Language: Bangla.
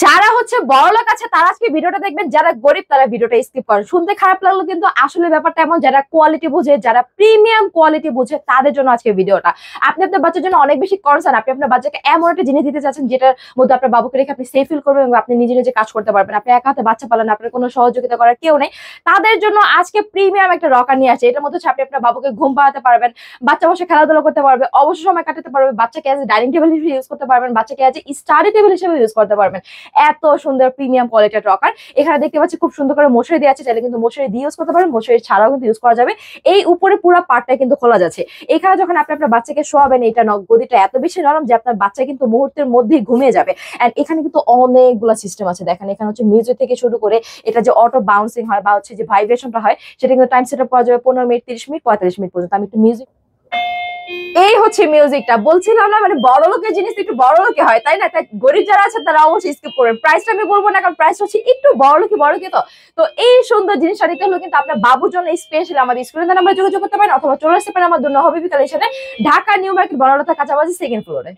যারা হচ্ছে বড়লোক আছে তারা আজকে ভিডিওটা দেখবেন, যারা গরিব তারা ভিডিওটা স্কিপ করেন। শুনতে খারাপ লাগলো কিন্তু আসলে ব্যাপারটা এমন, যারা কোয়ালিটি বুঝে, যারা প্রিমিয়াম কোয়ালিটি বুঝে তাদের জন্য আজকে ভিডিওটা। আপনি আপনার বাচ্চার জন্য অনেক বেশি কনসার্ন, আপনি আপনার বাচ্চাকে এমন একটা জিনিস দিতে চাচ্ছেন যেটার মধ্যে আপনার বাবুকে রেখে আপনি সেফ ফিল করবেন এবং আপনি নিজে নিজে কাজ করতে পারবেন। আপনি একা হাতে বাচ্চা পালেন, আপনার কোনো সহযোগিতা করার কেউ নেই, তাদের জন্য আজকে প্রিমিয়াম একটা রকার নিয়ে আসে। এটার মধ্যে আপনি আপনার বাবুকে ঘুম পাড়াতে পারবেন, বাচ্চা বসে খেলাধুলা করতে পারবে, অবসর সময় কাটাতে পারবে, বাচ্চাকে এজ ডাইনিং টেবিল হিসেবে ইউজ করতে পারবেন, বাচ্চাকে এজ স্টাডি টেবিল হিসেবে ইউজ করতে পারবেন। এত সুন্দর প্রিমিয়াম কোয়ালিটির রকার। এখানে দেখতে পাচ্ছি খুব সুন্দর করে মশারি দেওয়া আছে, চাইলে কিন্তু মশারি দিয়ে ইউজ করতে পারবেন, মশারি ছাড়াও কিন্তু ইউজ করা যাবে। এই উপরে পুরো পার্টটা কিন্তু খোলা যাচ্ছে। এখানে যখন আপনি আপনার বাচ্চাকে শোয়াবেন, এটা গদিটা এত বেশি নরম যে আপনার বাচ্চা কিন্তু মুহূর্তের মধ্যেই ঘুমিয়ে যাবে। এন্ড এখানে কিন্তু অনেকগুলো সিস্টেম আছে, দেখেন এখানে হচ্ছে মিউজিক থেকে শুরু করে এটা যে অটো বাউন্সিং হয় বা হচ্ছে যে ভাইব্রেশনটা হয়, সেটা কিন্তু টাইম সেট আপ করা যাবে 15 মিনিট, 30 মিনিট, 45 মিনিট পর্যন্ত। আমি একটু মিউজিক, এই হচ্ছে মিউজিকটা। বলছিলাম না, মানে বড় লোকের জিনিস একটু বড় লোকে হয়, তাই না? তাই গরিব যারা আছে তারা অবশ্যই স্কিপ করবেন। প্রাইসটা আমি বলবো না, কারণ প্রাইস হচ্ছে একটু বড় লোকে তো। তো এই সুন্দর জিনিসটা নিতে হলো কিন্তু আপনার বাবুর জন্য স্পেশালি আমাদের স্ক্রিনে নাম্বার যোগাযোগ করতে পারেন, অথবা চলে আসতে পারেন আমার জন্য হবিবি কালেকশনে, ঢাকা নিউ মার্কেট, বনলতা কাঁচাবাজার, 2nd ফ্লোরে।